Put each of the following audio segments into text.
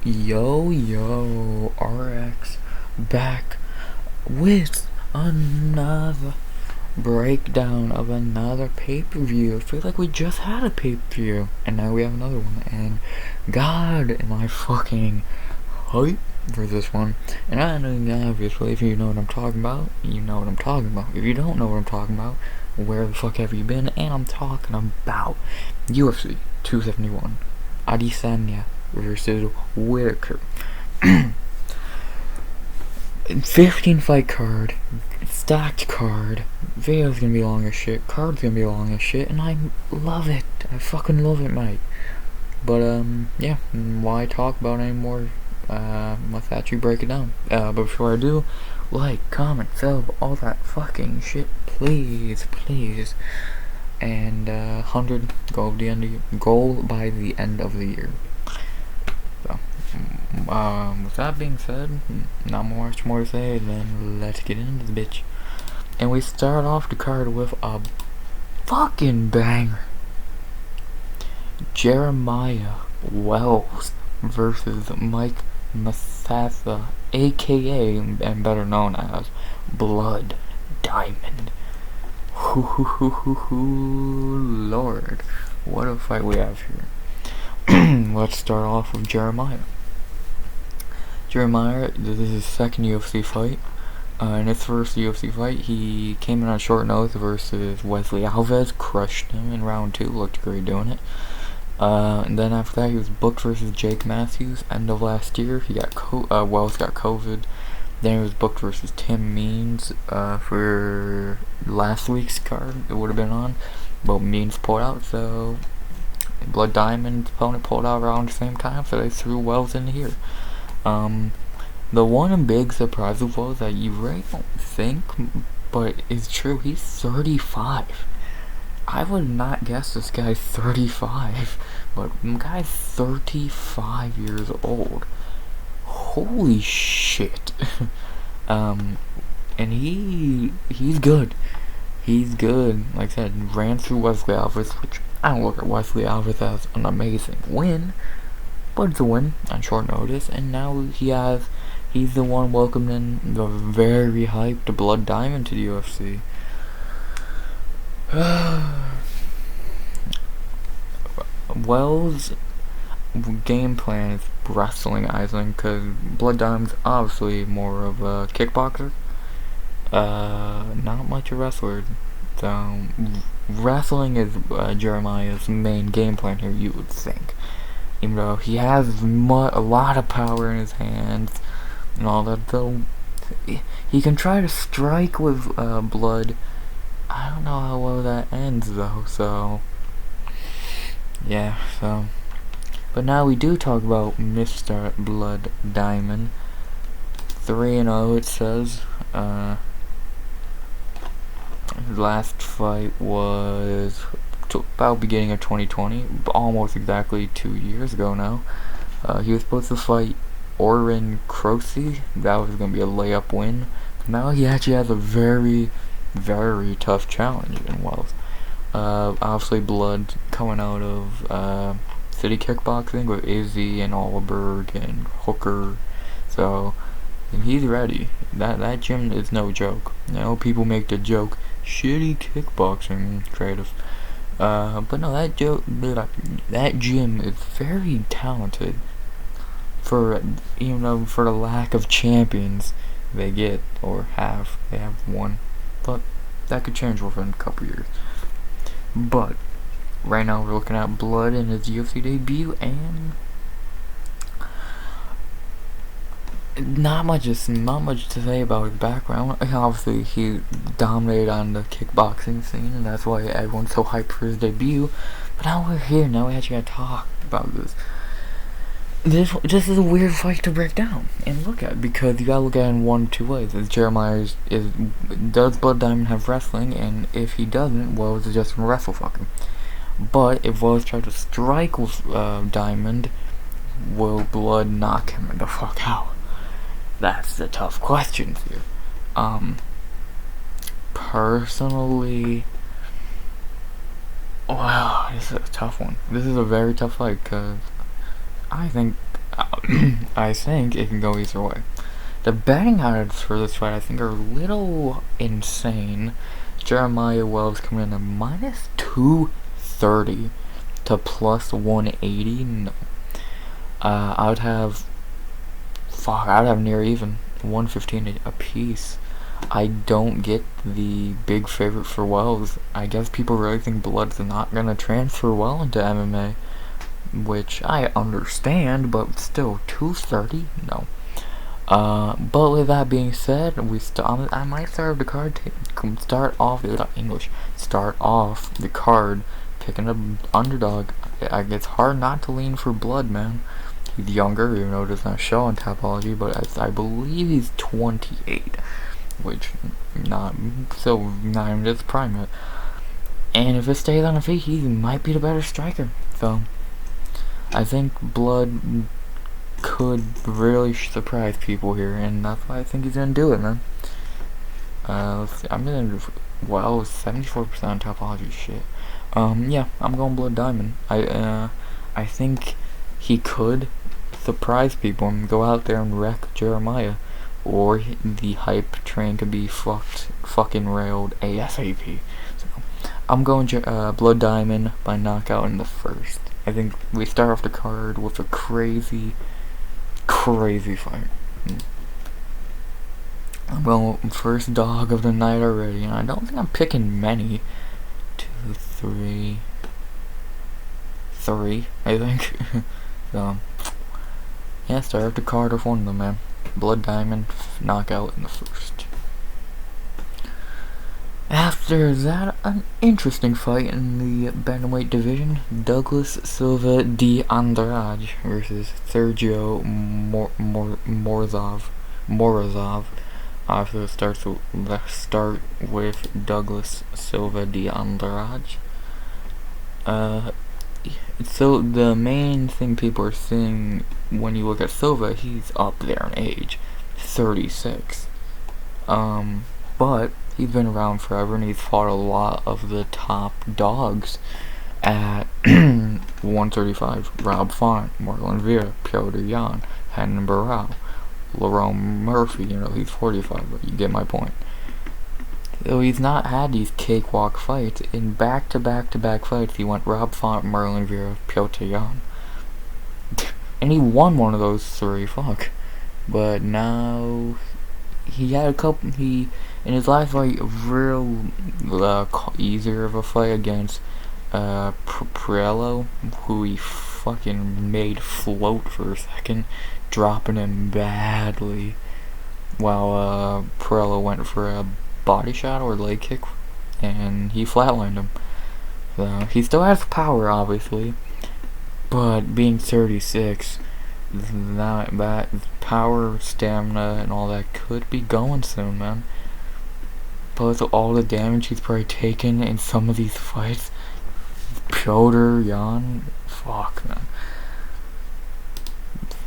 Yo, RX back with another breakdown of another pay-per-view. I feel like we just had a pay-per-view, and now we have another one, and God, am I fucking hype for this one. And I know, obviously, if you know what I'm talking about, you know what I'm talking about. If you don't know what I'm talking about, where the fuck have you been? And I'm talking about UFC 271, Adesanya versus Whitaker. 15 fight card, stacked card, video's gonna be long as shit, card's gonna be long as shit, and I love it. I fucking love it, mate. But, yeah, why talk about it anymore? Let's actually break it down. But before I do, like, comment, sub, all that fucking shit, please. And, 100 goal by the end of the year. So, with that being said, not much more to say, then let's get into the bitch. And we start off the card with a fucking banger. Jeremiah Wells versus Mike Mustafa, aka and better known as Blood Diamond. Lord, what a fight we have here. Let's start off with Jeremiah. This is his second UFC fight. In his first UFC fight, he came in on short notice versus Wesley Alves, crushed him in round 2, looked great doing it. And then after that, he was booked versus Jake Matthews, end of last year. He got Wells got COVID. Then he was booked versus Tim Means for last week's card. It would have been on, but Means pulled out, so Blood Diamond's opponent pulled out around the same time, so they threw Wells in here. The one big surprise was that you really don't think, but it's true, he's 35. I would not guess this guy's 35, but the guy's 35 years old. Holy shit. And he's good. He's good. Like I said, ran through Wesley Alves, which I don't look at Wesley Alves as an amazing win, but it's a win on short notice, and now he's the one welcoming the very hyped Blood Diamond to the UFC. Wells' game plan is wrestling, I think, because Blood Diamond's obviously more of a kickboxer, not much a wrestler. So wrestling is Jeremiah's main game plan here, you would think. Even though he has a lot of power in his hands and all that, though he can try to strike with Blood. I don't know how well that ends, though, so yeah, so. But now we do talk about Mr. Blood Diamond. 3-0, it says. His last fight was about beginning of 2020, almost exactly 2 years ago now. He was supposed to fight Oren Roxy. That was going to be a layup win. Now he actually has a very, very tough challenge in Wells. Obviously, Blood coming out of City Kickboxing with Izzy and Oliberg and Hooker, so he's ready. That gym is no joke. I know people make the joke, shitty kickboxing creative, but no, that gym is very talented. For for the lack of champions they get or have, they have one, but that could change within a couple years. But right now we're looking at Blood in his UFC debut, and not much to say about his background. Obviously, he dominated on the kickboxing scene, and that's why everyone's so hyped for his debut. But now we're here. Now we actually gotta talk about this. This is a weird fight to break down and look at, because you gotta look at it in one of two ways. Does Blood Diamond have wrestling? And if he doesn't, Wells is just gonna wrestle fuck him. But if Wells tries to strike with Diamond, will Blood knock him the fuck out? That's the tough questions here. Personally, wow, this is a tough one. This is a very tough fight, because I think I think it can go either way. The betting odds for this fight, I think, are a little insane. Jeremiah Wells coming in at minus 230 to plus 180. No. I'd have near even 115 a piece. I don't get the big favorite for Wells. I guess people really think Blood's not gonna transfer well into MMA, which I understand, but still 230, no. But with that being said, I might start the card. Start off the card picking an underdog. It's hard not to lean for Blood, man. He's younger, even though it does not show on Tapology, but I believe he's 28, which not even just prime yet. And if it stays on the feet, he might be the better striker. So I think Blood could really surprise people here, and that's why I think he's gonna do it, man. Let's see. I'm gonna 74% on Topology. Shit. Yeah, I'm going Blood Diamond. I think he could surprise people and go out there and wreck Jeremiah, or the hype train could be fucking railed ASAP. So I'm going Blood Diamond by knockout in the first. I think we start off the card with a crazy fight. I'm going first dog of the night already, and I don't think I'm picking many. 2, 3, I think. So yeah, start off the card with one of them, man. Blood Diamond knockout in the first. After that, an interesting fight in the bantamweight division. Douglas Silva de Andrade versus Sergio Morozov. So let's start with Douglas Silva de Andrade. So the main thing people are seeing when you look at Silva, he's up there in age, 36. But he's been around forever, and he's fought a lot of the top dogs at 135. Rob Font, Marlon Vera, Piotr Jan, Henan Barao, Lerone Murphy. He's 45, but you get my point. So he's not had these cakewalk fights. In back-to-back fights, he went Rob Font, Marlon Vera, Piotr Jan. And he won one of those three, But now, he had a couple, in his last fight, real easier of a fight against Prello, who he fucking made float for a second, dropping him badly, while Prello went for a body shot or leg kick, and he flatlined him. So he still has power, obviously, but being 36, that power, stamina, and all that could be going soon, man. Plus all the damage he's probably taken in some of these fights. Piotr Jan, man.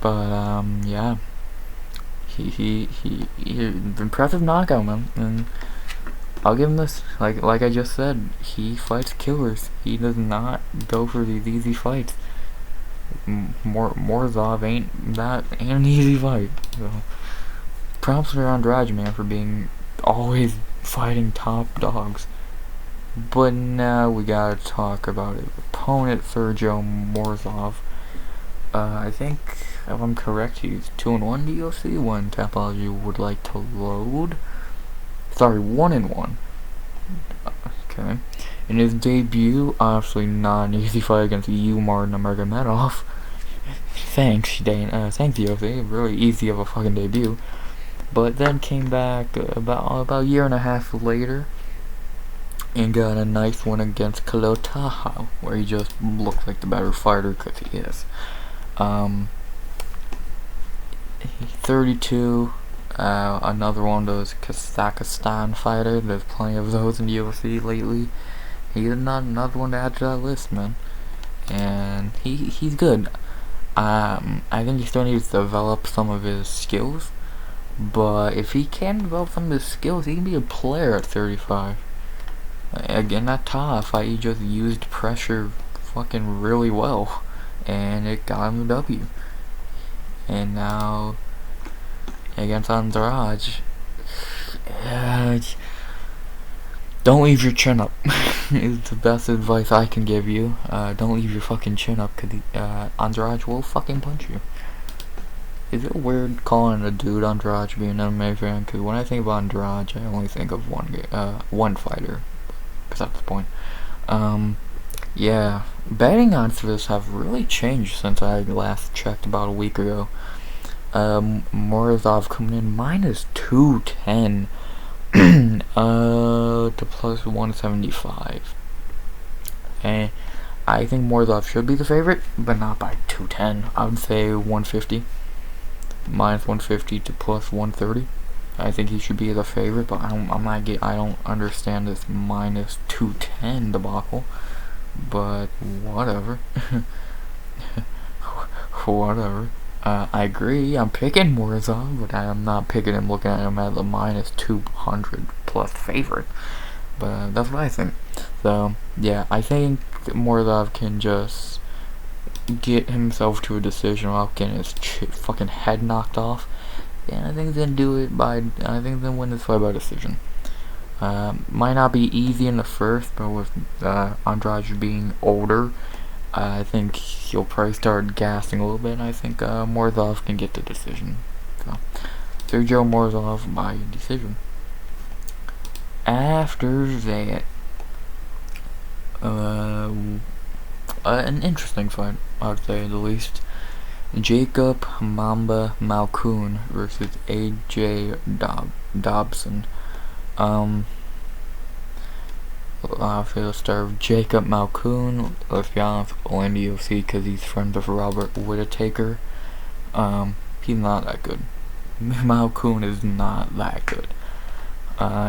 But yeah, he impressive knockout, man. And I'll give him this. Like I just said, he fights killers. He does not go for these easy fights. Morozov ain't an easy fight. So props for Andrade, man, for being always fighting top dogs. But now we gotta talk about his opponent, Sergio Morozov. I think, if I'm correct, he's 2-1 UFC. One Tapology would like to load. Sorry, 1-1. Okay. In his debut, obviously not an easy fight against Umar Nurmagomedov. Thanks, thanks UFC. Really easy of a fucking debut. But then came back about a year and a half later and got a nice one against Khalil Taha, where he just looked like the better fighter, because he is. 32, another one of those Kazakhstan fighters. There's plenty of those in the UFC lately. He's not another one to add to that list, man. And he's good. I think he still needs to develop some of his skills, but if he can develop some of his skills, he can be a player at 35. Again, that Taha fight, he just used pressure fucking really well, and it got him a W. and now against Andrade. Don't leave your chin up. It's the best advice I can give you. Don't leave your fucking chin up, cause Andrade will fucking punch you. Is it weird calling a dude Andrade being an MMA fan? Cause when I think about Andrade, I only think of one fighter. Cause that's the point. Yeah, betting odds for this have really changed since I last checked about a week ago. Morozov coming in minus 210 to plus 175. And I think Morozov should be the favorite, but not by 210. I would say 150. Minus 150 to plus 130. I think he should be the favorite, but I don't understand this minus 210 debacle. But whatever. Whatever. I agree, I'm picking Morozov, but I am not picking him looking at him as a minus 200 plus favorite. But that's what I think. So, yeah, I think Morozov can just get himself to a decision without getting his fucking head knocked off. And I think he's gonna do it I think he's gonna win this fight by decision. Might not be easy in the first, but with Andrade being older, I think he'll probably start gassing a little bit, and I think Morozov can get the decision. So, Sergio Morozov by decision. After that, an interesting fight, I would say the least. Jacob Mamba Malkoun versus AJ Dobson. Let's start with Jacob Malkoun. Let's be honest, only in the UFC because he's friends with Robert Whittaker. He's not that good. Malkoun is not that good.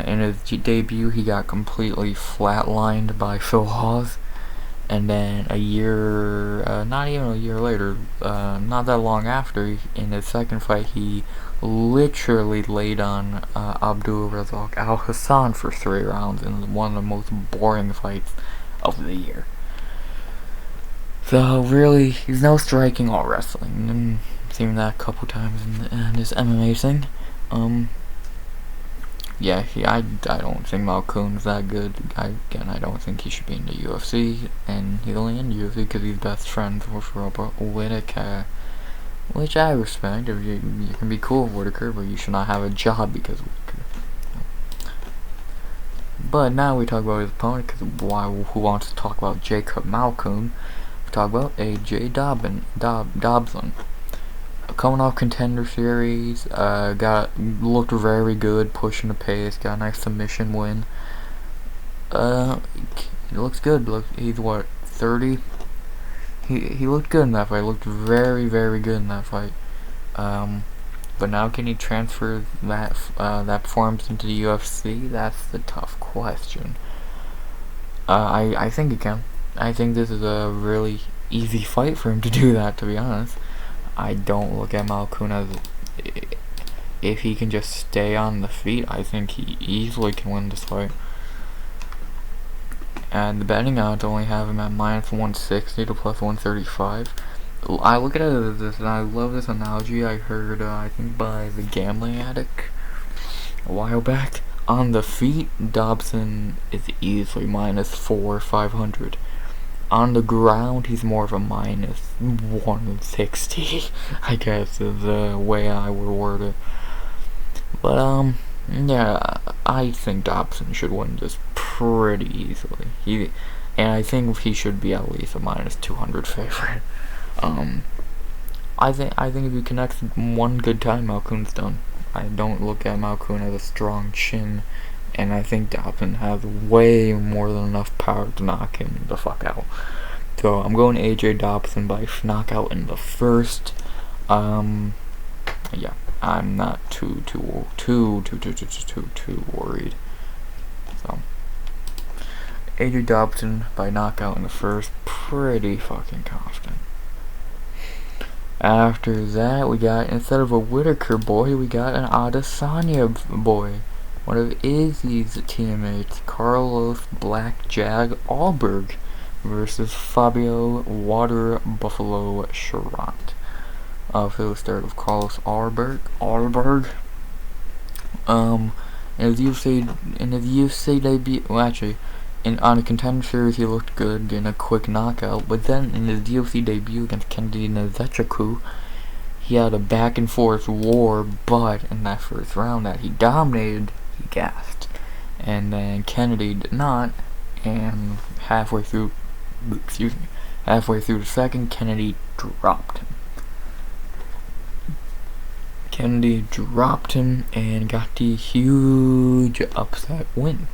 In his debut, he got completely flatlined by Phil Hawes. And then not even a year later, not that long after, in his second fight, he literally laid on Abdul Razak Al Hassan for 3 rounds in one of the most boring fights of the year. So really, he's no striking or wrestling. And I've seen that a couple times in this MMA thing. Yeah, I don't think Malkoun's that good. I don't think he should be in the UFC, and he's only in the UFC because he's best friends with Robert Whittaker, which I respect. If you can be cool with Whittaker, but you should not have a job because of Whittaker. But now we talk about his opponent, because who wants to talk about Jacob Malkoun? We talk about AJ Dobson. Coming off Contender Series, looked very good, pushing the pace, got a nice submission win. He looks good. He's what, 30? He looked good in that fight. Looked very, very good in that fight. But now can he transfer that performance into the UFC? That's the tough question. I think he can. I think this is a really easy fight for him to do that, to be honest. I don't look at Malkoun as, if he can just stay on the feet, I think he easily can win this fight. And the betting odds only have him at minus 160 to plus 135. I look at it as this, and I love this analogy I heard, I think by the Gambling Addict a while back. On the feet, Dobson is easily minus 500. On the ground, he's more of a minus 160, I guess is the way I would word it. But, yeah, I think Dobson should win this pretty easily. And I think he should be at least a minus 200 favorite. I think if he connects one good time, Malkoun's done. I don't look at Malkoun as a strong chin, and I think Dobson has way more than enough power to knock him the fuck out. So I'm going AJ Dobson by knockout in the first. Yeah, I'm not too worried. So AJ Dobson by knockout in the first, pretty fucking confident. After that, we got, instead of a Whittaker boy, we got an Adesanya boy. One of Izzy's teammates, Carlos Black Jag Alberg versus Fabio Water Buffalo Charant. for the start of Carlos Arberg. In his UFC debut, well, actually, on a contender series he looked good, getting a quick knockout. But then in his UFC debut against Kennedy Nzechukwu, he had a back and forth war. But in that first round that he dominated, he gassed, and then Kennedy did not. And halfway through the second, Kennedy dropped him. Kennedy dropped him and got the huge upset win.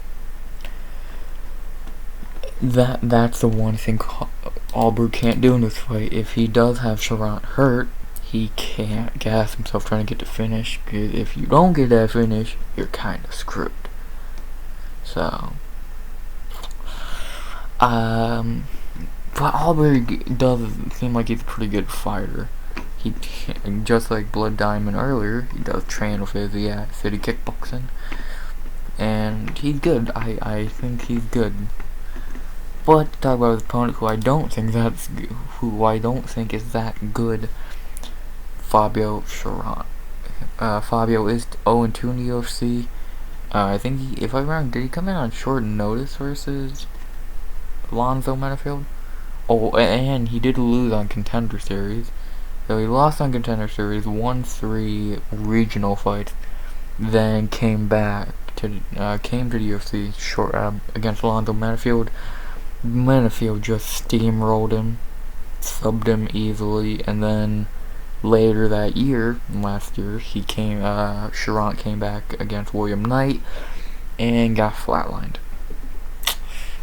That's the one thing Alberg can't do in this fight. If he does have Sharant hurt, he can't gas himself trying to get the finish. Because if you don't get that finish, you're kind of screwed. So, but Alberg does seem like he's a pretty good fighter. He, just like Blood Diamond earlier, he does train with his City Kickboxing, and he's good. I think he's good. But to talk about his opponent, who I don't think is that good, Fabio Sharant. Fabio is 0-2 in the UFC. I think if I remember, did he come in on short notice versus Alonzo Menifield? Oh, and he did lose on Contender Series. So he lost on Contender Series, won 3 regional fights, then came to the UFC against Alonzo Menifield. Menifield just steamrolled him, subbed him easily, and then later that year, last year, Sharant came back against William Knight and got flatlined.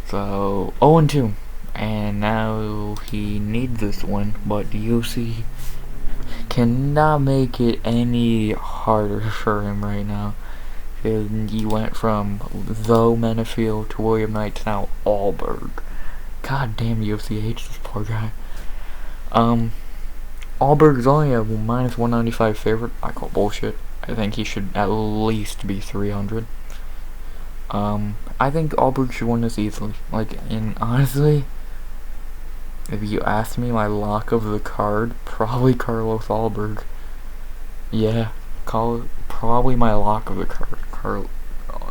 So 0-2, and now he needs this one, but the UFC cannot make it any harder for him right now. He went from Menifield to William Knight to now Alberg. God damn, UFC hates this poor guy. Alberg is only a -195 favorite. I call bullshit. I think he should at least be 300. I think Alberg should win this easily. And honestly, if you ask me my lock of the card, probably Carlos Alberg. Yeah, probably my lock of the card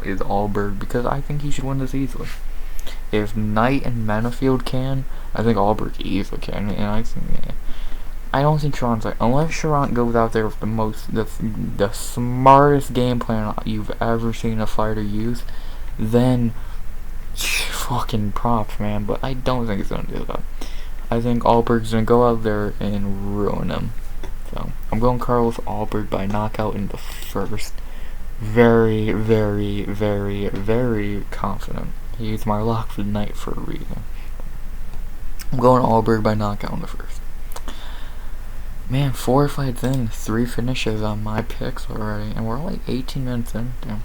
is Alberg, because I think he should win this easily. If Knight and Menifield can, I think Alberg easily can. And I don't think Sharant's unless Sharant goes out there with the smartest game plan you've ever seen a fighter use, then fucking props, man. But I don't think he's gonna do that. I think Alberg's gonna go out there and ruin him. So I'm going Carlos Alberg by knockout in the first. Very, very, very, very confident. He's my lock for the night for a reason. I'm going Alberg by knockout in the first. Man, 4 fights in, 3 finishes on my picks already, and we're only 18 minutes in. Damn.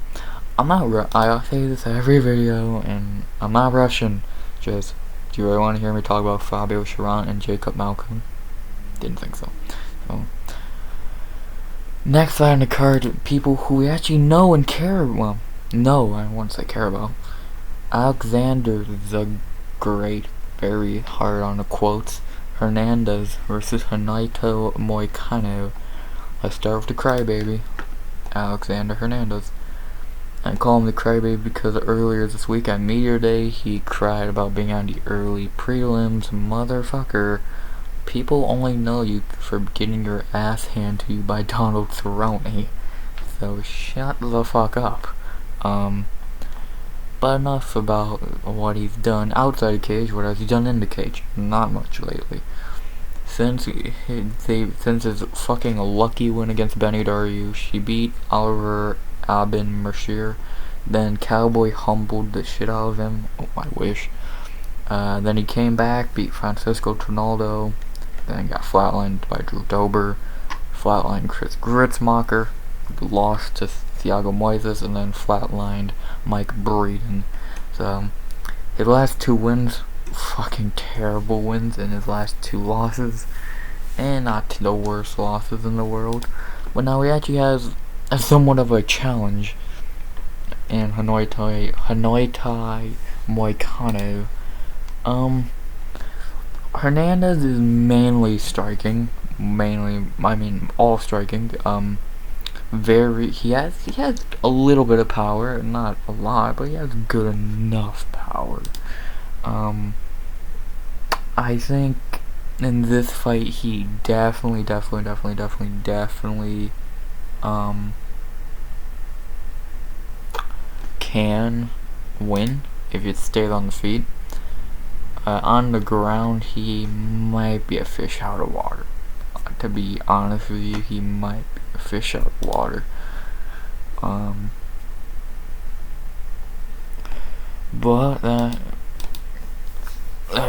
I say this every video, and I'm not rushing. Just, do you really want to hear me talk about Fabio Sharant and Jacob Malcolm? Didn't think so. Next fight on the card, people who we actually know and care. Well, no, I won't say care about. Alexander the Great, very hard on the quotes. Hernandez versus Hanaito Moicano. Let's start with the crybaby, Alexander Hernandez. I call him the crybaby because earlier this week at Meteor Day, he cried about being on the early prelims. Motherfucker. People only know you for getting your ass handed to you by Donald Cerrone. So shut the fuck up. But enough about what he's done outside the cage. What has he done in the cage? Not much lately. Since his fucking lucky win against Benny Dariush, he beat Oliver Abin Mercier. Then Cowboy humbled the shit out of him. Oh, I wish. Then he came back, beat Francisco Trinaldo. Then got flatlined by Drew Dober. Flatlined Chris Gritzmacher. Lost to Thiago Moises, and then flatlined Mike Breeden. So his last 2 wins, fucking terrible wins, and his last 2 losses, and not the worst losses in the world. But now he actually has somewhat of a challenge in Hanaito Moicano. Hernandez is mainly striking, mainly, I mean, all striking. He has a little bit of power, not a lot, but he has good enough power. I think in this fight he definitely can win if it stays on the feet. On the ground, he might be a fish out of water. To be honest with you, he might be a fish out of water. But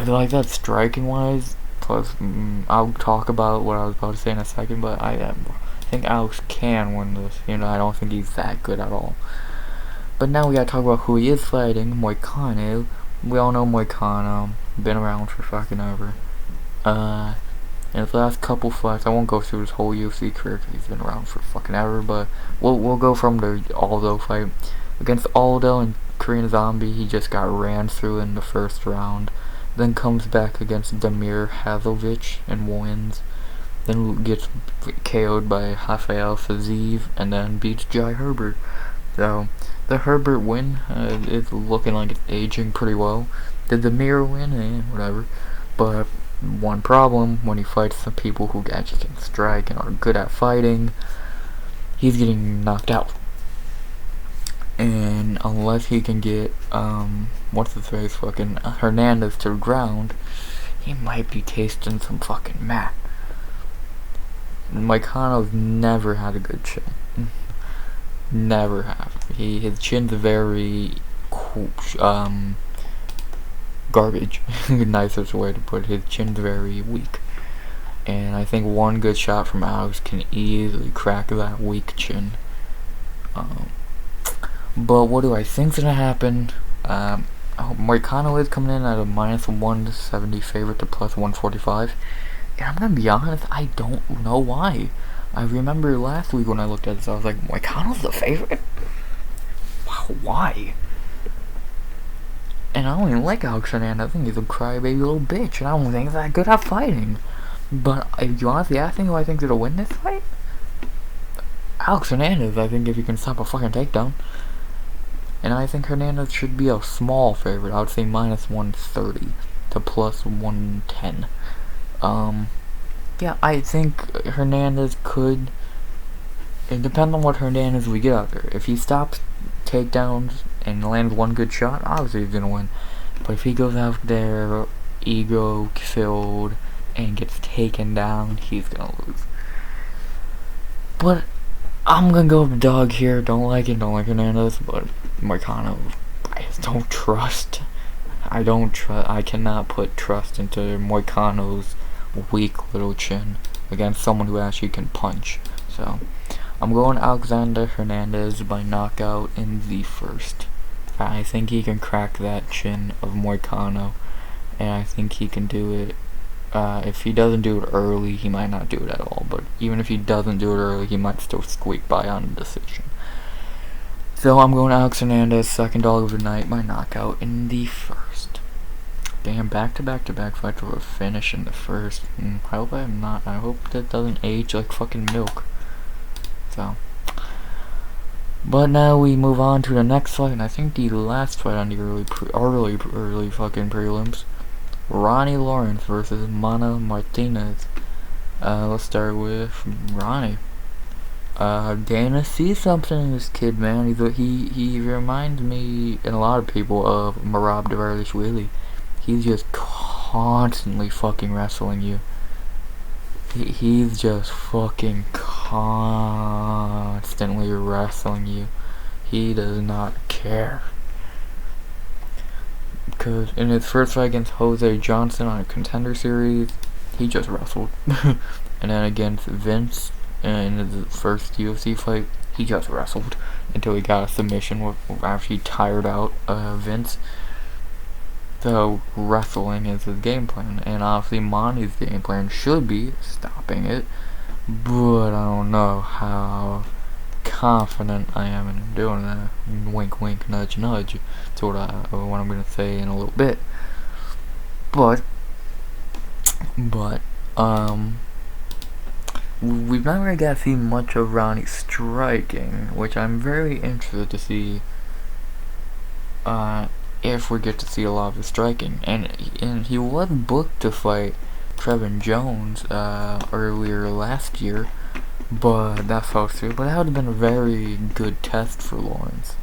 like that, striking wise. Plus, I'll talk about what I was about to say in a second. But I think Alex can win this. You know, I don't think he's that good at all. But now we gotta talk about who he is fighting, Moicano. We all know Moicano, been around for fucking ever. In his last couple fights, I won't go through his whole UFC career because he's been around for fucking ever, but we'll go from the Aldo fight. Against Aldo and Korean Zombie, he just got ran through in the first round. Then comes back against Damir Hazovic and wins. Then gets KO'd by Rafael Fiziev and then beats Jai Herbert. So the Herbert win is looking like it's aging pretty well. Did the Mir win? Whatever. But one problem, when he fights some people who actually can strike and are good at fighting, he's getting knocked out. And unless he can get, fucking Hernandez to the ground, he might be tasting some fucking mat. Moicano's never had a good chin. Never have. His chin's very garbage. Nicest way to put it. His chin's very weak, and I think one good shot from Alex can easily crack that weak chin. But what do I think's gonna happen? Moicano is coming in at a -170 favorite to +145, and I'm gonna be honest, I don't know why. I remember last week when I looked at this, I was like, Moicano's the favorite? Wow, why? And I don't even like Alex Hernandez. I think he's a crybaby little bitch, and I don't think he's that good at fighting. But if you honestly ask me who I think's gonna win this fight, Alex Hernandez, I think, if he can stop a fucking takedown. And I think Hernandez should be a small favorite. I would say -130 to +110. Yeah, I think Hernandez could. It depends on what Hernandez we get out there. If he stops takedowns and lands one good shot, obviously he's gonna win. But if he goes out there ego filled and gets taken down, he's gonna lose. But I'm gonna go with the dog here. Don't like Hernandez, but Moicano, I just don't trust. I cannot put trust into Moicano's weak little chin against someone who actually can punch. So I'm going Alexander Hernandez by knockout in the first. I think he can crack that chin of Moicano, and I think he can do it. If he doesn't do it early, he might not do it at all, but even if he doesn't do it early, he might still squeak by on a decision. So I'm going Alex Hernandez, second dog of the night, by knockout in the first. Damn, back-to-back fights with a finish in the first. I hope I'm not. I hope that doesn't age like fucking milk. So, but now we move on to the next fight, and I think the last fight on the early fucking prelims. Ronnie Lawrence versus Mana Martinez. Let's start with Ronnie. Dana sees something in this kid, man. He reminds me, and a lot of people, of Merab Dvalishvili. He's just constantly fucking wrestling you. He's just fucking constantly wrestling you. He does not care. Because in his first fight against Jose Johnson on a Contender Series, he just wrestled. And then against Vince in his first UFC fight, he just wrestled until he got a submission after he tired out Vince. So wrestling is his game plan, and obviously Monty's game plan should be stopping it, but I don't know how confident I am in doing that. Wink wink, nudge nudge to what I'm gonna say in a little bit. But we've not really got to see much of Ronnie striking, which I'm very interested to see. If we get to see a lot of his striking, and he was booked to fight Trevin Jones earlier last year, but that fell through. But that would have been a very good test for Lawrence.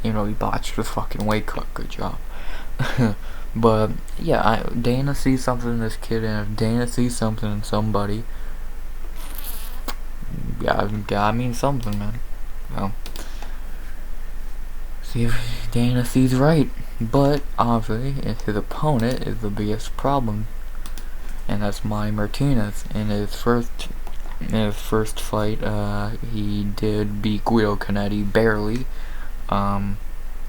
You know, he botched his fucking weight cut. Good job. But yeah, Dana sees something in this kid, and if Dana sees something in somebody, yeah, I mean something, man. Well, see if Dana sees right. But obviously, his opponent is the biggest problem, and that's Martinez. In his first fight, he did beat Guido Canetti barely.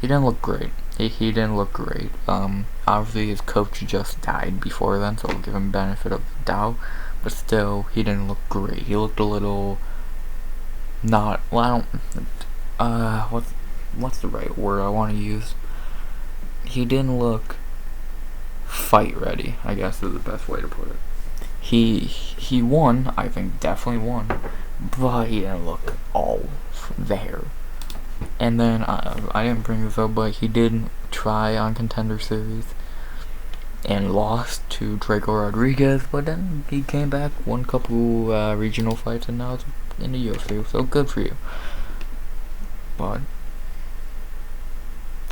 He didn't look great. He didn't look great. Obviously his coach just died before then, so I'll give him benefit of the doubt. But still, he didn't look great. He looked a little not. Well, I don't. What's the right word I want to use? He didn't look fight ready, I guess is the best way to put it. He won, I think, definitely won, but he didn't look all there. And then, I didn't bring this up, but he did try on Contender Series and lost to Draco Rodriguez, but then he came back, won a couple regional fights, and now it's in the UFC, so good for you. But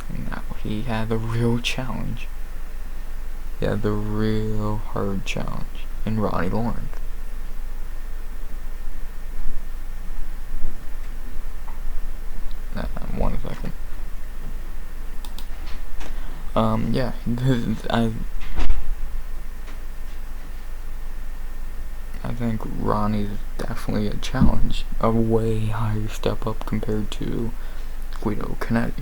now he had the real challenge. He had the real hard challenge in Ronnie Lawrence. One second. Yeah, I think Ronnie's definitely a challenge, a way higher step up compared to Guido Canetti.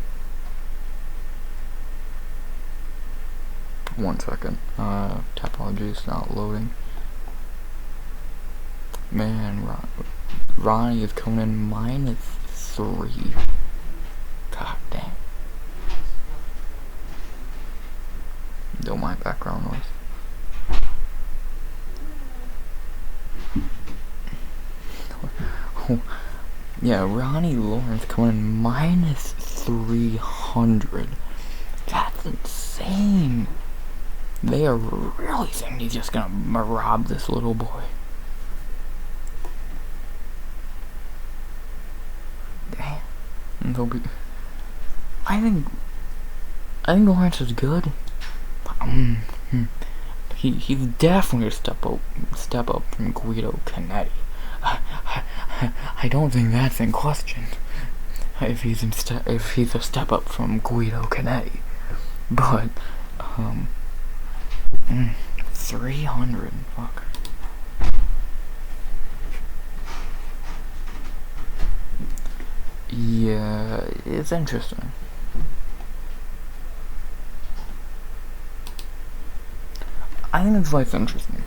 1 second. Topology is not loading. Man, Ronnie is coming in -3. God damn. Don't mind background noise. Yeah, Ronnie Lawrence coming in -300. That's insane. They are really thinking he's just gonna rob this little boy. Damn. I think Lawrence is good. He's definitely a step up from Guido Canetti. I don't think that's in question. If he's a step up from Guido Canetti, but 300, fuck. Yeah, it's interesting. I think this fight's interesting.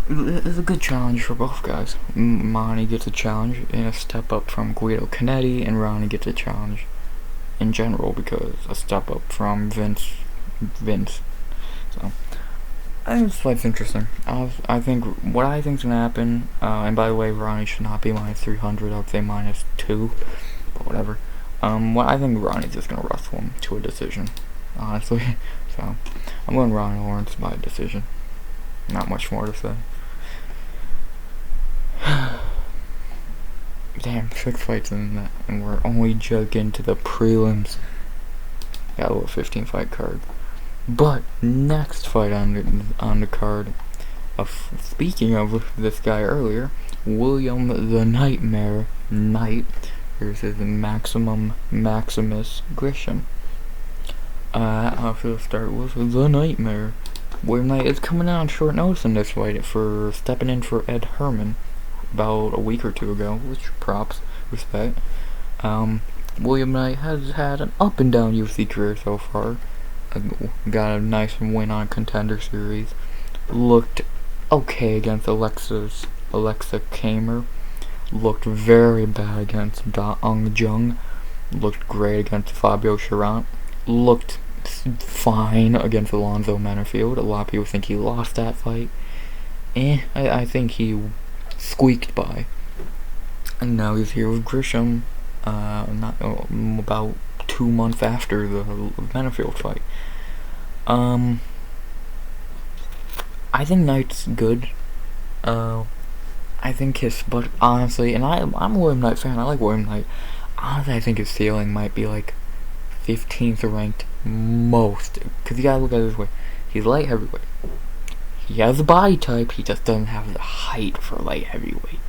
It's a good challenge for both guys. Monty gets a challenge and a step up from Guido Canetti, and Ronnie gets a challenge in general because a step up from Vince. So I think this fight's interesting. I think what I think's gonna happen. And by the way, Ronnie should not be -300. I would say -2, but whatever. What I think Ronnie's just gonna wrestle him to a decision, honestly. So I'm going Ronnie Lawrence by decision. Not much more to say. Damn, 6 fights in that, and we're only just getting to the prelims. Got a little 15 fight card. But next fight on the card, speaking of this guy earlier, William the Nightmare Knight versus Maximus Grisham. I'll have to start with the Nightmare. William Knight is coming out on short notice in this fight for stepping in for Ed Herman about a week or two ago, which props, respect. William Knight has had an up and down UFC career so far. Got a nice win on Contender Series. Looked okay against Alexa Kamer. Looked very bad against Da Ung Jung. Looked great against Fabio Charant. Looked fine against Alonzo Mennefield. A lot of people think he lost that fight. I think he squeaked by. And now he's here with Grisham, not about 2 months after the Benefield fight. I think Knight's good. I think but honestly, and I'm a William Knight fan. I like William Knight. Honestly, I think his ceiling might be like 15th ranked most. Cause you gotta look at it this way: he's light heavyweight. He has the body type. He just doesn't have the height for light heavyweight.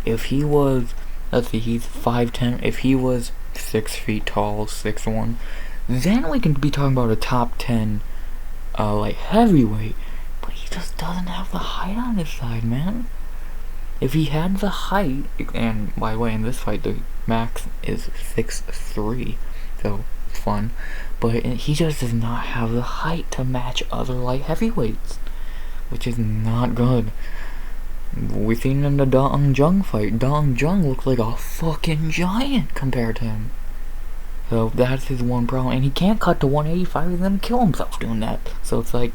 If he was, let's see, he's 5'10". If he was 6 feet tall, 6'1", then we can be talking about a top 10 light heavyweight. But he just doesn't have the height on his side, man. If he had the height, and by the way, in this fight, the max is 6'3", so it's fun. But he just does not have the height to match other light heavyweights, which is not good. We've seen in the Dong Jung fight, Dong Jung looked like a fucking giant compared to him. So that's his one problem, and he can't cut to 185 and then kill himself doing that. So it's like,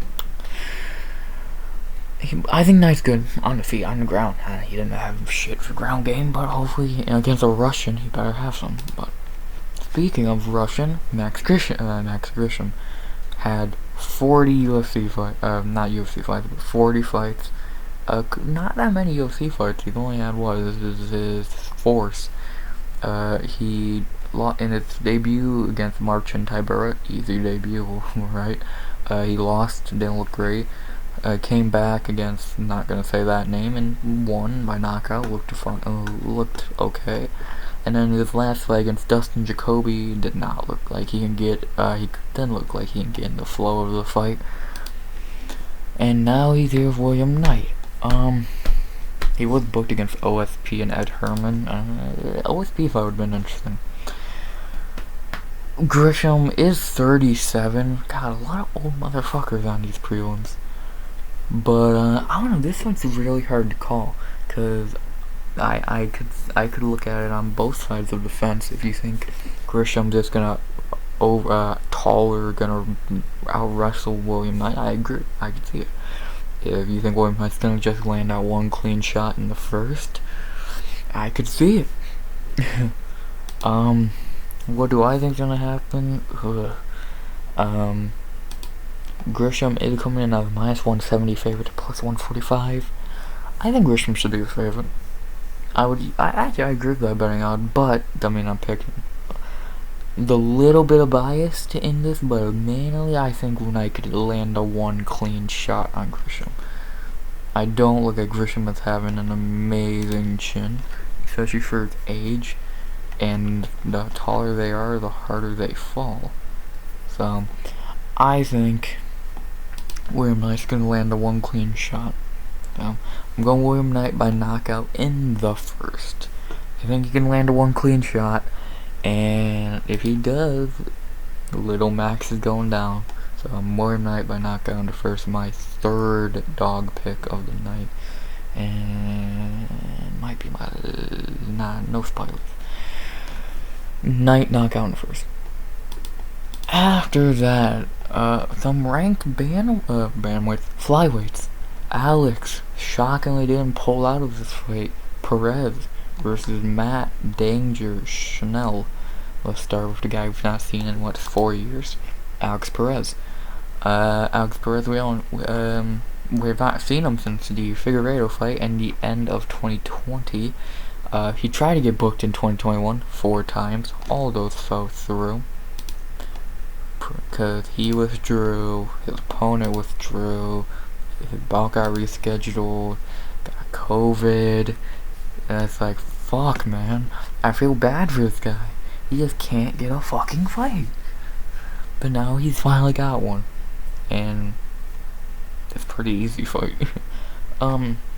I think Knight's good on the feet, on the ground. He didn't have shit for ground game, but hopefully against a Russian, he better have some. But speaking of Russian, Max Grisham had 40 UFC fights, not UFC fights, but 40 fights. Not that many UFC fights. He's only had his fourth. He lost in its debut against Marcin Tybura. Easy debut, right? He lost. Didn't look great. Came back against, not gonna say that name, and won by knockout. Looked okay. And then his last fight against Dustin Jacoby did not look like he can get. He didn't look like he can get in the flow of the fight. And now he's here with William Knight. He was booked against OSP and Ed Herman. OSP fight would have been interesting. Grisham is 37. God, a lot of old motherfuckers on these prelims. But I don't know. This one's really hard to call, cause I could look at it on both sides of the fence. If you think Grisham's just gonna gonna out wrestle William Knight, I agree. I can see it. If you think William Knight's gonna just land out one clean shot in the first, I could see it. What do I think's gonna happen? Grisham is coming in as -170 favorite to +145. I think Grisham should be the favorite. I agree with that betting odds, but I mean, I'm picking the little bit of bias in this, but mainly I think Knight could land a one clean shot on Grisham. I don't look at Grisham as having an amazing chin, especially for his age, and the taller they are, the harder they fall. So I think William Knight's gonna land a one clean shot. So I'm going William Knight by knockout in the first. I think he can land a one clean shot, and if he does, Little Max is going down. So I'm William Knight by knockout in the first, my third dog pick of the night, and might be my no spoilers. Knight knockout in the first. After that, some ranked bandwidth flyweights. Alex shockingly didn't pull out of this fight. Perez versus Matt Danger Chanel. Let's start with the guy we've not seen in 4 years. Alex Perez. Alex Perez, we've not seen him since the Figueiredo fight and the end of 2020. He tried to get booked in 2021 4 times. All of those fell through, because he withdrew, his opponent withdrew, his bout got rescheduled, got COVID, and it's like, fuck, man, I feel bad for this guy. He just can't get a fucking fight. But now he's finally got one, and it's a pretty easy fight.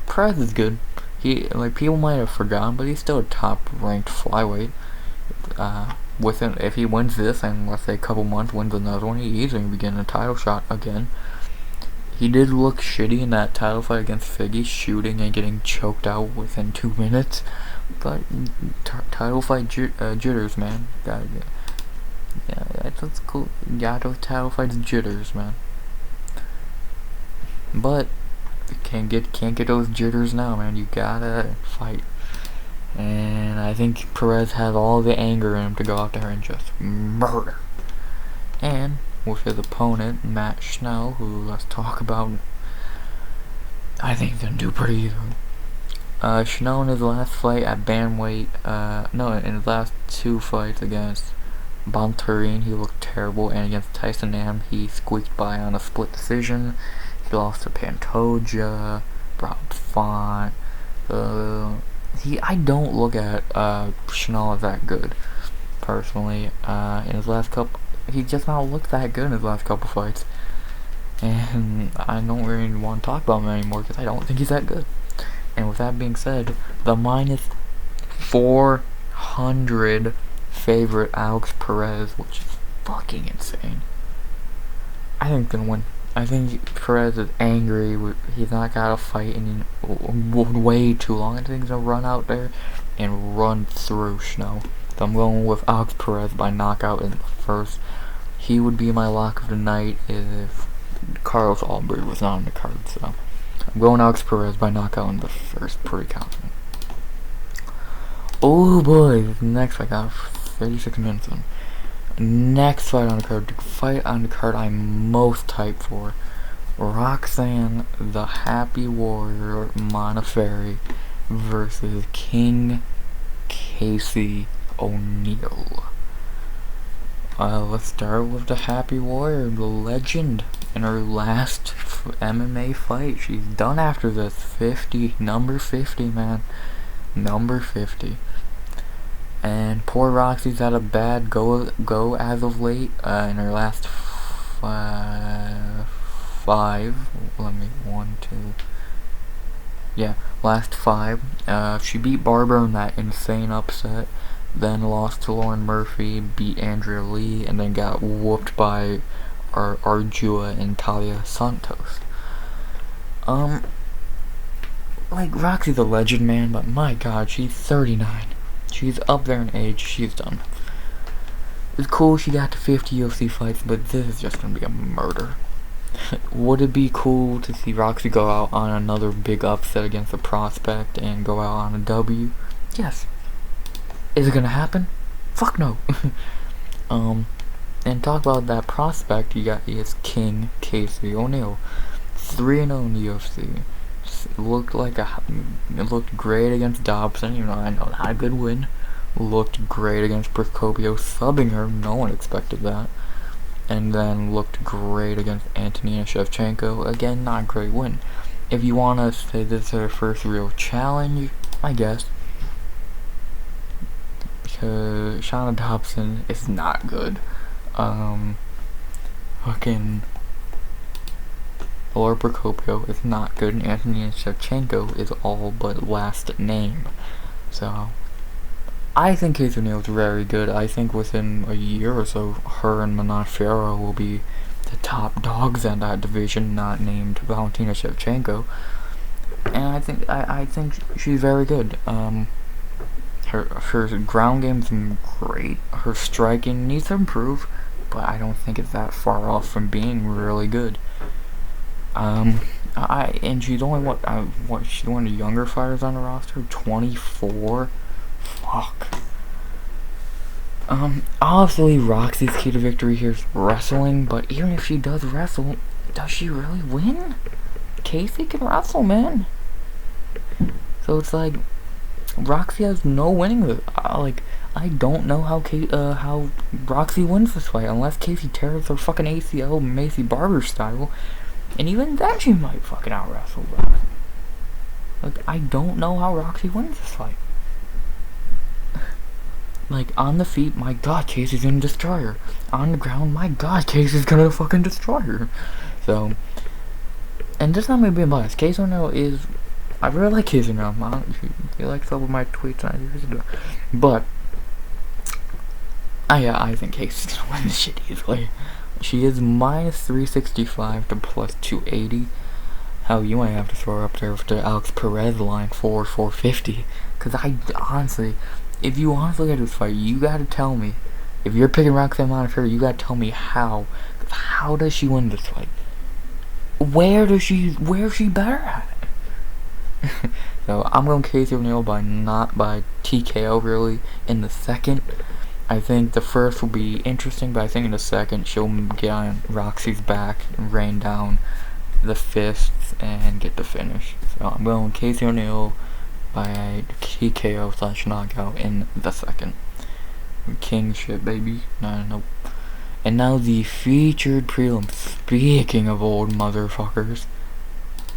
Perez is good. People might have forgotten, but he's still a top-ranked flyweight. If he wins this, and let's say a couple months wins another one, he's going to be getting a title shot again. He did look shitty in that title fight against Figgy, shooting and getting choked out within 2 minutes. But title fight jitters, man. Yeah, that's cool. Yeah, those title fights jitters, man. But Can't get those jitters now, man. You gotta fight. And I think Perez has all the anger in him to go out there and just murder. And with his opponent, Matt Schnell, who let's talk about, I think he's gonna do pretty easily. Schnell in his last fight at bantamweight, in his last 2 fights against Bontarine, he looked terrible, and against Tyson Nam, he squeaked by on a split decision. He lost to Pantoja, Rob Font. I don't look at Schnell as that good, personally. In his last couple, he just not looked that good in his last couple fights, and I don't really want to talk about him anymore because I don't think he's that good. And with that being said, the minus 400 favorite Alex Perez, which is fucking insane. I think he's gonna win. I think Perez is angry. He's not got a fight in way too long. I think he's gonna run out there and run through Schnell. So I'm going with Alex Perez by knockout in the first. He would be my lock of the night if Carlos Albury was not on the card. So I'm going Alex Perez by knockout in the first. Pretty confident. Oh boy, next I got 36 minutes in. Next fight on the card, the fight on the card I'm most hyped for, Roxanne the Happy Warrior Monaferry versus King Casey ONeal. Let's start with the Happy Warrior, the legend, in her last MMA fight. She's done after this. 50, number 50, man, number 50. And poor Roxy's had a bad go as of late. In her last 5, last 5. She beat Barber in that insane upset, then lost to Lauren Murphy, beat Andrea Lee, and then got whooped by Arjua and Talia Santos. Like, Roxy's a legend, man, but my god, she's 39. She's up there in age. She's done. It's cool she got to 50 UFC fights, but this is just gonna be a murder. Would it be cool to see Roxy go out on another big upset against a prospect and go out on a W? Yes. Is it gonna happen? Fuck no. And talk about that prospect, is King Casey ONeal. 3-0 in the UFC. It looked great against Dobson, I know not a good win. Looked great against Procopio, subbing her, no one expected that. And then looked great against Antonina Shevchenko, again, not a great win. If you want to say this is her first real challenge, I guess. Because Shauna Dobson is not good. Fucking Laura Procopio is not good, and Antonina Shevchenko is all but last name. So, I think Casey ONeal is very good. I think within a year or so, her and Monaferry will be the top dogs in that division, not named Valentina Shevchenko. And I think she's very good. Her ground game's great. Her striking needs to improve, but I don't think it's that far off from being really good. And she's only she's one of the younger fighters on the roster, 24. Fuck. Obviously Roxy's key to victory here is wrestling, but even if she does wrestle, does she really win? Casey can wrestle, man. So it's like, Roxy has no winning with I don't know how Roxy wins this fight unless Casey tears her fucking ACL Macy Barber style, and even then she might fucking out wrestle Roxy. I don't know how Roxy wins this fight. On the feet, my god, Casey's gonna destroy her. On the ground, my god, Casey's gonna fucking destroy her. So, and this not me being biased. Casey ONeal is, I really like Casey ONeal. He likes some of my tweets and ideas, but I think Casey's gonna win this shit easily. She is minus 365 to plus 280. Hell, you might have to throw her up there with the Alex Perez line for 450. Cause honestly, if you honestly look at this fight, you gotta tell me, if you're picking Roxanne Monaferry, you gotta tell me how. How does she win this fight? where's she better at? So I'm going Casey ONeal by TKO really in the second. I think the first will be interesting, but I think in the second she'll get on Roxy's back and rain down the fists and get the finish. So I'm going Casey ONeal by TKO / knockout in the second. King shit, baby. No. And now the featured prelim. Speaking of old motherfuckers,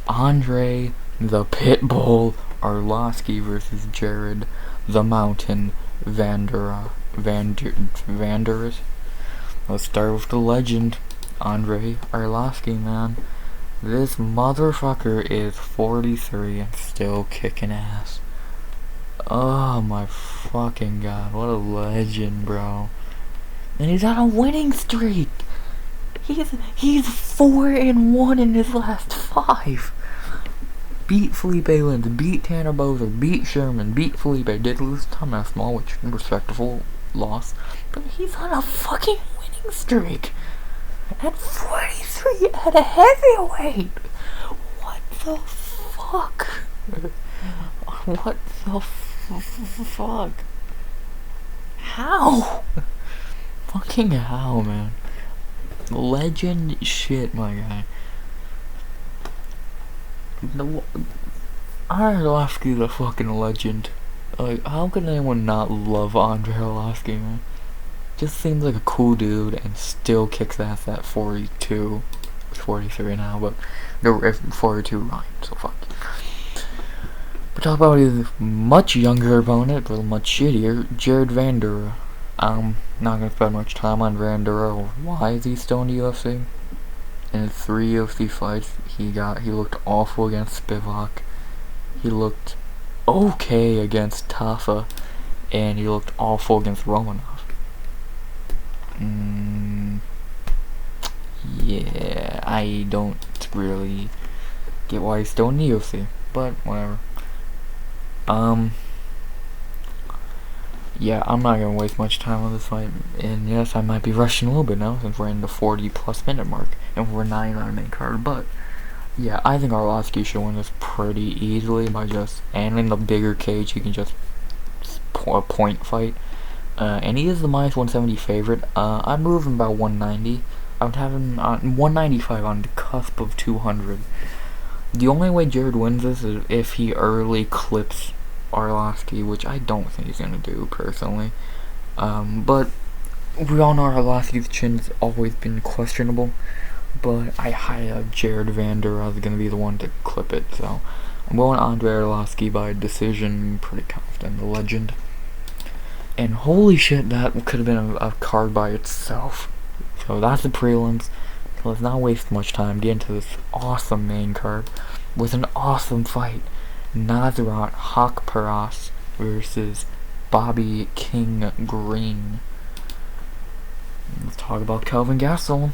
Andr the Pitbull Lasky versus Jared the Mountain Vanderis. Let's start with the legend, Andr Lasky, man. This motherfucker is 43 and still kicking ass. Oh my fucking god, what a legend, bro. And he's on a winning streak. He's 4-1 in his last 5. Beat Felipe Lins, beat Tanner Boser, beat Sherman, beat Felipe, did lose Tom Small, which respectable loss. But he's on a fucking winning streak. At 43 at a heavyweight. What the fuck? What the fuck? How? Fucking how, man? Legend shit, my guy. Andr Lasky's a fucking legend. Like, how can anyone not love Andr Lasky, man? Just seems like a cool dude and still kicks ass at 42. 43 now, but they're 42 right, so fuck. But talk about his much younger opponent, but much shittier, Jared VanderRoe. I'm not gonna spend much time on VanderRoe. Why is he still in the UFC? In his 3 UFC fights, he looked awful against Spivak. He looked okay against Tafa, and he looked awful against Romanov. Yeah, I don't really get why he's still in the UFC, but whatever. Yeah, I'm not gonna waste much time on this fight, and yes, I might be rushing a little bit now since we're in the 40+ minute mark, and we're not even on a main card, but yeah, I think Lasky should win this pretty easily by and in the bigger cage, he can just a point fight. And he is the -170 favorite. I'd move him about 190. I would have him on 195 on the cusp of 200. The only way Jared wins this is if he early clips Lasky, which I don't think he's gonna do personally. But we all know Lasky's chin's always been questionable. But I have Jared VanderRoe is gonna be the one to clip it. So I'm going Andr Lasky by decision, pretty confident. The legend. And holy shit, that could have been a card by itself. So that's the prelims. So let's not waste much time. Get into this awesome main card with an awesome fight. Nasrat Haqparast versus Bobby King Green. Let's talk about Kelvin Gastelum.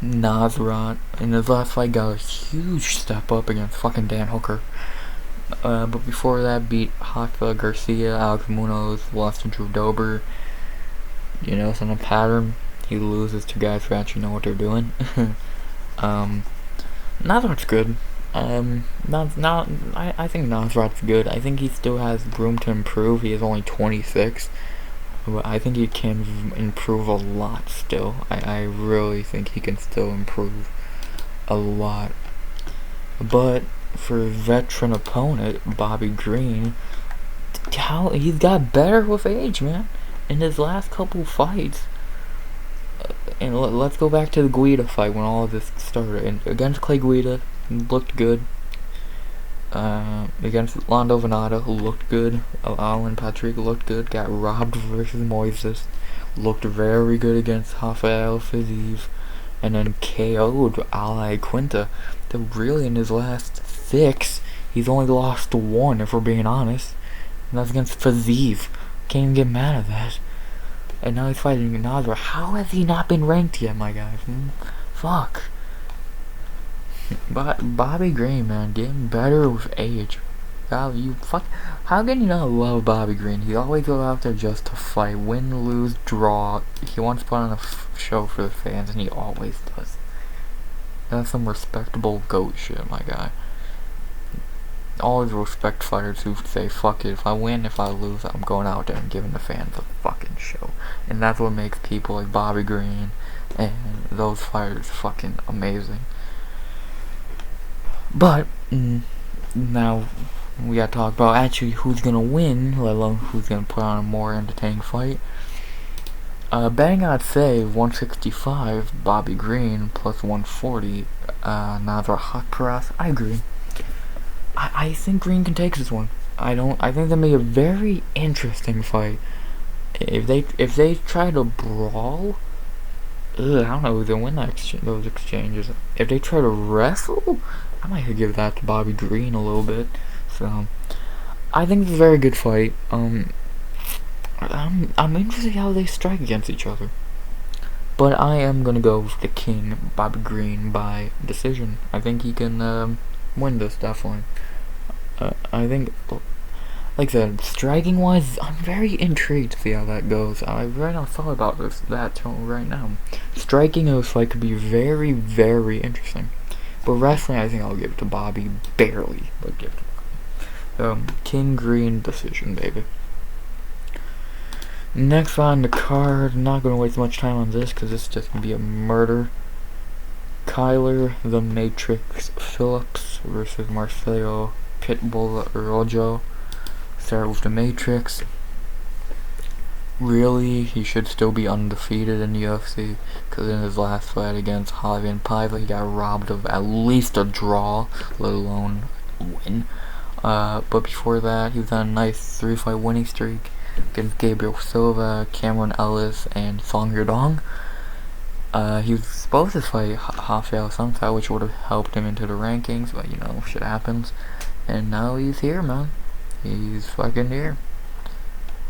Nasrat in his last fight got a huge step up against fucking Dan Hooker. But before that, beat Haka Garcia, Alex Munoz, lost to Drew Dober. You know, it's in a pattern. He loses to guys who actually know what they're doing. Nasrat's good. I think Nasrat's good. I think he still has room to improve. He is only 26. But I think he can improve a lot still. I really think he can still improve a lot. But for a veteran opponent, Bobby Green, he's got better with age, man. In his last couple fights, and let's go back to the Guida fight when all of this started. And against Clay Guida, looked good. Against Lando Venata, looked good. Alan Patrick looked good. Got robbed versus Moises. Looked very good against Rafael Fiziev. And then KO'd Ali Quinta. That really in his last 6, he's only lost 1 if we're being honest. And that's against Fiziev. Can't even get mad at that. And now he's fighting Nasrat. How has he not been ranked yet, my guy? Fuck. But Bobby Green, man, getting better with age. How can you not love Bobby Green? He always goes out there just to fight, win, lose, draw. He wants to put on a show for the fans, and he always does. That's some respectable GOAT shit, my guy. Always respect fighters who say, fuck it, if I win, if I lose, I'm going out there and giving the fans a fucking show. And that's what makes people like Bobby Green and those fighters fucking amazing. But, now, we gotta talk about actually who's gonna win, let alone who's gonna put on a more entertaining fight. Betting, I'd say 165 Bobby Green plus 140 Nadra Hakparas. I agree. I think Green can take this one. I think that may be a very interesting fight. If they try to brawl, I don't know who's gonna win those exchanges. If they try to wrestle, I might give that to Bobby Green a little bit. So I think it's a very good fight. I'm interested how they strike against each other. But I am gonna go with the King, Bobby Green, by decision. I think he can win this, definitely. I think, like I said, striking wise, I'm very intrigued to see how that goes. I right now thought about that right now. Striking in this fight could be very, very interesting. But wrestling, I think I'll give it to Bobby, barely, but give it to Bobby. King Green decision, baby. Next on the card, not going to waste much time on this because this is just going to be a murder. Kyler the Matrix Phillips versus Marcelo Pitbull Rojo. Start with the Matrix. Really, he should still be undefeated in the UFC because in his last fight against Javier Paiva, he got robbed of at least a draw, let alone win. But before that, he was on a nice 3-fight winning streak against Gabriel Silva, Cameron Ellis, and Song Yadong. He was supposed to fight Rafael Santos, which would have helped him into the rankings, but you know, shit happens. And now he's here, man. He's fucking here.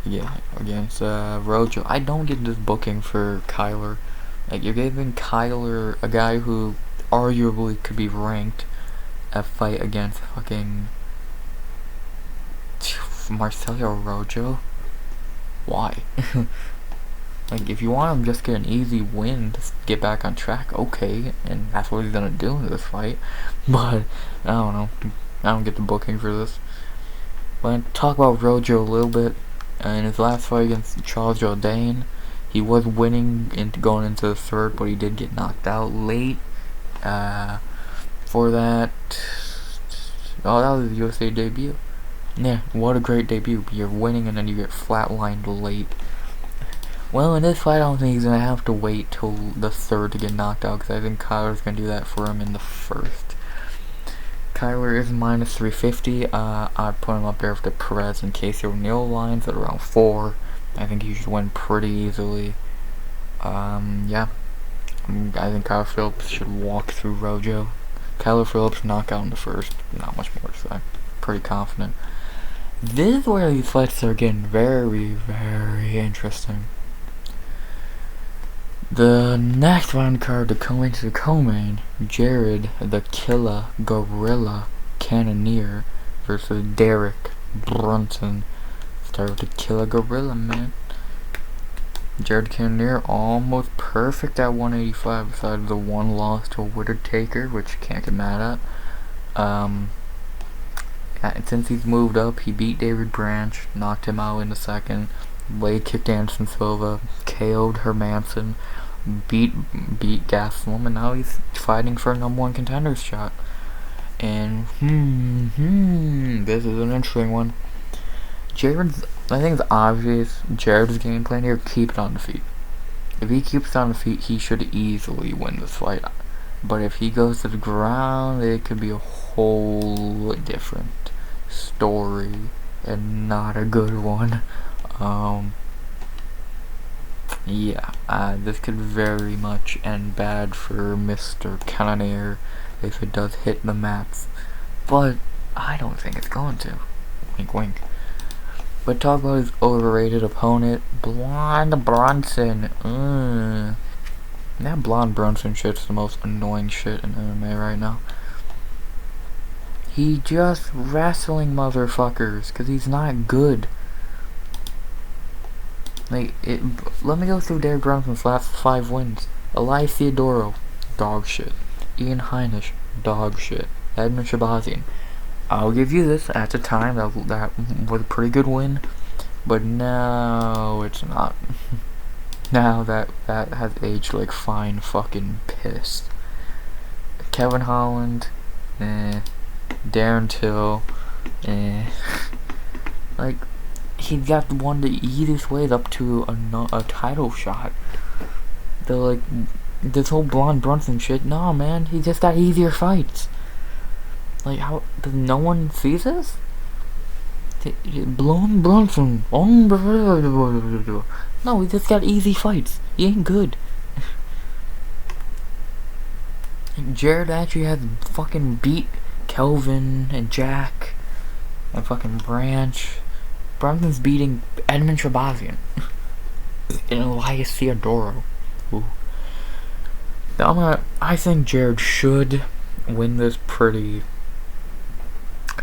Yeah, against Rojo. I don't get this booking for Kyler. Like, you're giving Kyler, a guy who arguably could be ranked, a fight against fucking Marcelo Rojo. Why? Like, if you want him just get an easy win to get back on track, okay, and that's what he's gonna do in this fight. But I don't know. I don't get the booking for this. But talk about Rojo a little bit. In his last fight against Charles Jourdain, he was winning going into the third, but he did get knocked out late. For that, that was his UFC debut. Yeah, what a great debut. You're winning and then you get flatlined late. Well, in this fight, I don't think he's going to have to wait till the third to get knocked out, because I think Kyler's going to do that for him in the first. Kyler is minus 350. I'd put him up there with the Perez and Casey ONeal lines at around 4. I think he should win pretty easily. Yeah. I think Kyler Phillips should walk through Rojo. Kyler Phillips knockout in the first. Not much more to say. Pretty confident. This is where these fights are getting very, very interesting. The next round card to come into the co-main, Jared the Killer Gorilla Cannonier versus Derek Brunson. Start with the Killer Gorilla, man. Jared Cannonier almost perfect at 185 besides the one loss to Whittaker, which can't get mad at. Since he's moved up, he beat David Branch, knocked him out in the second, leg kicked Anderson Silva, KO'd Hermanson, beat Gastelum, and now he's fighting for a #1 contender's shot. And this is an interesting one. I think it's obvious, Jared's game plan here, keep it on the feet. If he keeps it on the feet, he should easily win this fight. But if he goes to the ground, it could be a whole different story, and not a good one. This could very much end bad for Mr. Cannonier if it does hit the mats. But I don't think it's going to. Wink wink. But talk about his overrated opponent, Blonde Brunson. That Blonde Brunson shit's the most annoying shit in MMA right now. He just wrestling motherfuckers, cause he's not good. Like, let me go through Derek Brunson's last 5 wins. Elias Theodoro, dog shit. Ian Heinisch, dog shit. Edmund Shabazian, I'll give you this. At the time, that was a pretty good win, but now it's not. Now that has aged like fine fucking piss. Kevin Holland, Darren Till, like, he got one of the easiest ways up to a title shot. This whole blonde Brunson shit, nah man, he just got easier fights. Like, how, does no one see this? Blonde Brunson, no, he just got easy fights. He ain't good. Jared actually has fucking beat Kelvin and Jack and fucking Branch. Brunson's beating Edmund Shabazian and Elias Theodoro. Ooh. I think Jared should win this pretty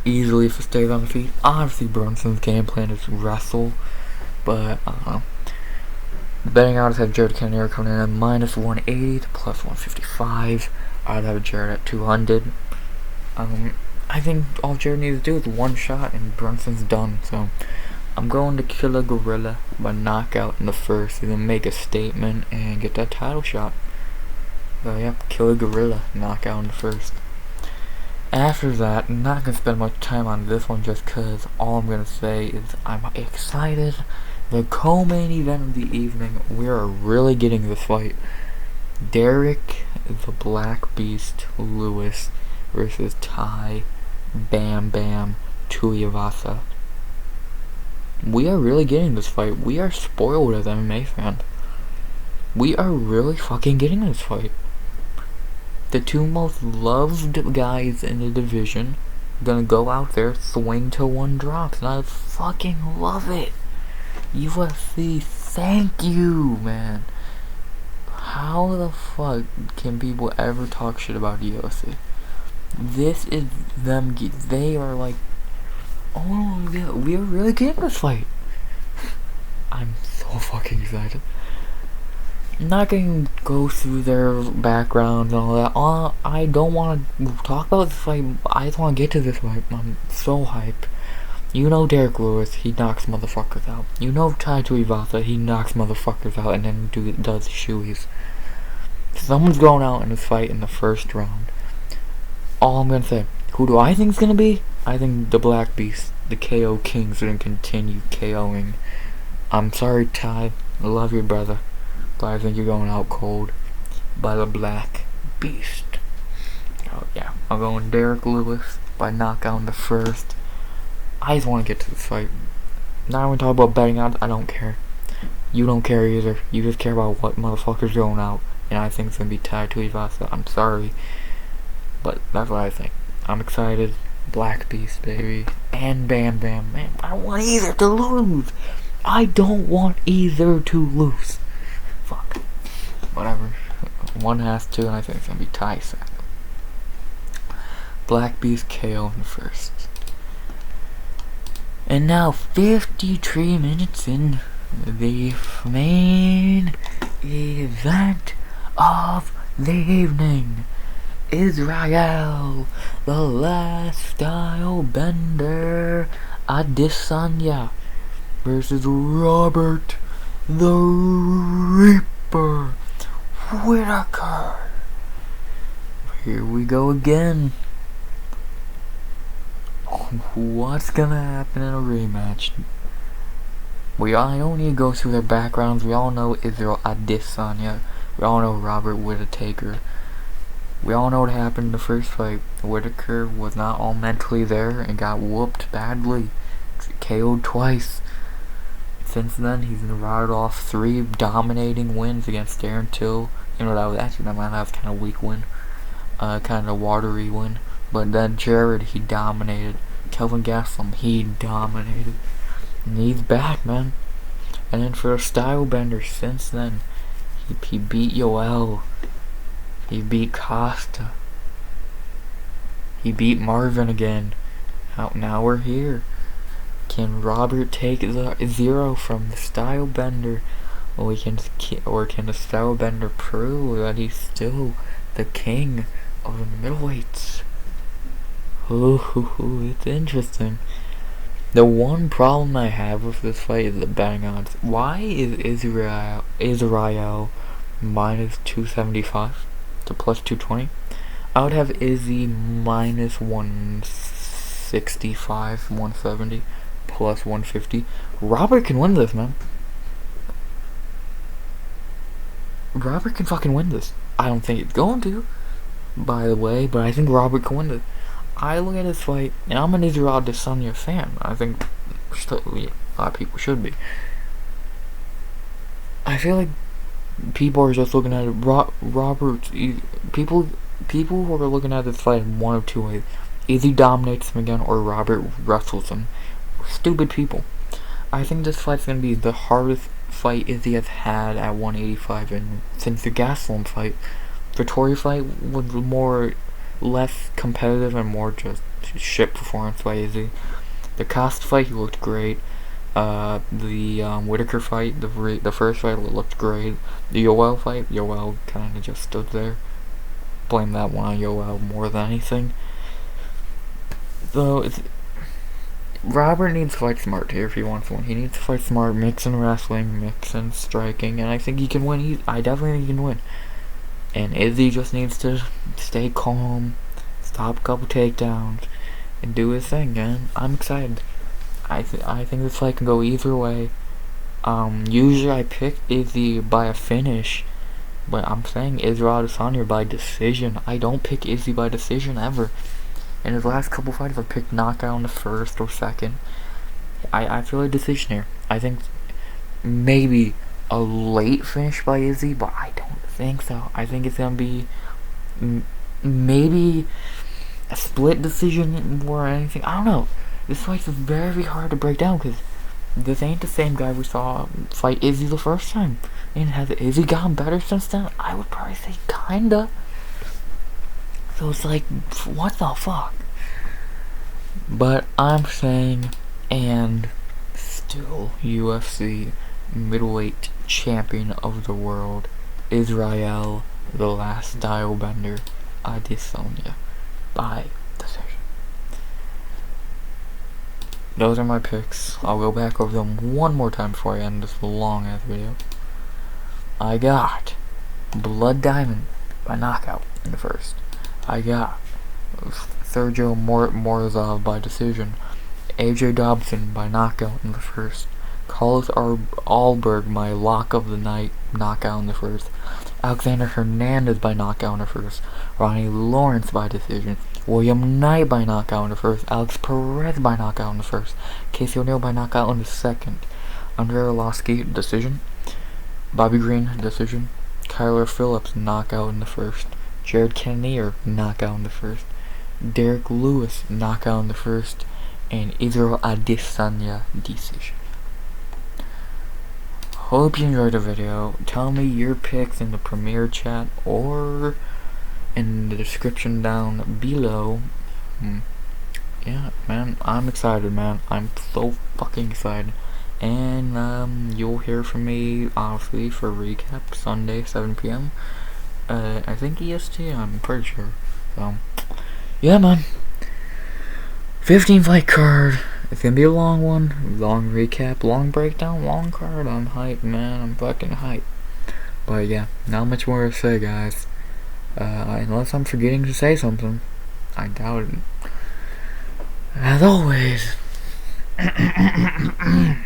easily if he stays on the feet. Obviously, Brunson's game plan is wrestle, but I don't know. The betting odds have Jared Cannonier coming in at -180 to +155. I'd have Jared at 200. I think all Jared needs to do is one shot and Brunson's done. So I'm going to kill a gorilla by knockout in the first. He's gonna make a statement and get that title shot. So yeah, kill a gorilla, knockout in the first. After that, I'm not gonna spend much time on this one just cause all I'm gonna say is I'm excited. The co-main event of the evening, we are really getting this fight. Derek the Black Beast Lewis versus Ty Bam Bam Tuivasa. We are really getting this fight. We are spoiled as MMA fans. We are really fucking getting this fight. The two most loved guys in the division gonna go out there, swing till one drops, and I fucking love it. UFC, thank you, man. How the fuck can people ever talk shit about UFC? This is them. They are like, oh yeah, we are really getting this fight. I'm so fucking excited. I'm not gonna go through their backgrounds and all that. I don't want to talk about this fight. I just want to get to this fight. I'm so hyped. You know Derek Lewis, he knocks motherfuckers out. You know Tai Tuivasa, he knocks motherfuckers out and then does shoeies. Someone's going out in this fight in the first round. All I'm gonna say, who do I think is gonna be? I think the Black Beast, the KO King's gonna continue KOing. I'm sorry, Ty. I love you, brother. But I think you're going out cold by the Black Beast. Oh yeah, I'm going Derek Lewis by knockout in the first. I just want to get to this fight. Now when we talk about betting odds, I don't care. You don't care either. You just care about what motherfucker's going out. And I think it's going to be Tai Tuivasa. I'm sorry. But that's what I think. I'm excited. Black Beast, baby. And Bam Bam. Man, I don't want either to lose. I don't want either to lose. Fuck. Whatever. One has to, and I think it's going to be Tai second. Black Beast KO in the first. And now 53 minutes in the main event of the evening. Israel, the last style bender, Adesanya versus Robert the Reaper Whittaker. Here we go again. What's gonna happen in a rematch? I don't need to go through their backgrounds. We all know Israel Adesanya. We all know Robert Whittaker. We all know what happened in the first fight. Whittaker was not all mentally there and got whooped badly. KO'd twice. Since then, he's routed off 3 dominating wins against Darren Till. You know, that was kind of a weak win. Kind of a watery win. But then Jared, he dominated. Kelvin Gastelum, he dominated. And he's back, man. And then for a style bender, since then, he beat Yoel. He beat Costa. He beat Marvin again. Now we're here. Can Robert take the 0 from the style bender? Or can the style bender prove that he's still the king of the middleweights. Ooh, it's interesting. The one problem I have with this fight is the betting odds. Why is Israel minus 275 to plus 220? I would have Izzy minus 165, 170, plus 150. Robert can win this, man. Robert can fucking win this. I don't think he's going to, by the way, but I think Robert can win this. I look at this fight, and I'm an Israel Adesanya fan. I think a lot of people should be. I feel like people are just looking at it. People who are looking at this fight in one of two ways: either dominates him again, or Robert wrestles him. Stupid people. I think this fight's gonna be the hardest fight Izzy has had at 185, and since the Gastelum fight, the Tory fight was less competitive and more just shit performance by Izzy. The Cost fight, he looked great. The Whitaker fight, the first fight looked great. The Yoel fight, Yoel kind of just stood there. Blame that one on Yoel more than anything. Though Robert needs to fight smart here if he wants one. He needs to fight smart, mix in wrestling, mix in striking, and I think he can win. I definitely think he can win. And Izzy just needs to stay calm, stop a couple takedowns, and do his thing, man. I'm excited. I think this fight can go either way. Usually I pick Izzy by a finish, but I'm saying Israel Adesanya by decision. I don't pick Izzy by decision ever. In his last couple fights, I picked knockout in the first or second. I feel a decision here. I think maybe a late finish by Izzy, but I don't think so. I think it's gonna be maybe a split decision or anything. I don't know. This fight's very hard to break down because this ain't the same guy we saw fight Izzy the first time. And has Izzy gotten better since then? I would probably say kinda. So it's like, what the fuck? But I'm saying, and still UFC middleweight champion of the world, Israel, the last dial bender, Adesanya, by decision. Those are my picks. I'll go back over them one more time before I end this long ass video. I got Blood Diamond by knockout in the first. I got Sergio Morozov by decision. AJ Dobson by knockout in the first. Carlos Alberg by lock of the night, knockout in the first. Alexander Hernandez by knockout in the first. Ronnie Lawrence by decision. William Knight by knockout in the first. Alex Perez by knockout in the first. Casey O'Neill by knockout in the second. Andr Lasky, decision. Bobby Green, decision. Kyler Phillips, knockout in the first. Jared Cannonier, knockout in the first. Derek Lewis, knockout in the first. And Israel Adesanya, decision. Hope you enjoyed the video. Tell me your picks in the premiere chat or in the description down below. Yeah, man, I'm excited, man. I'm so fucking excited. And you'll hear from me obviously for recap Sunday 7 p.m. I think EST, I'm pretty sure. So yeah, man. 15 fight card. It's gonna be a long one. Long recap, long breakdown, long card. I'm hyped, man. I'm fucking hyped. But yeah, not much more to say, guys. Unless I'm forgetting to say something. I doubt it. As always, my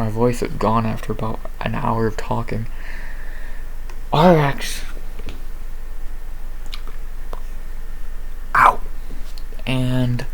voice is gone after about an hour of talking. RX out. And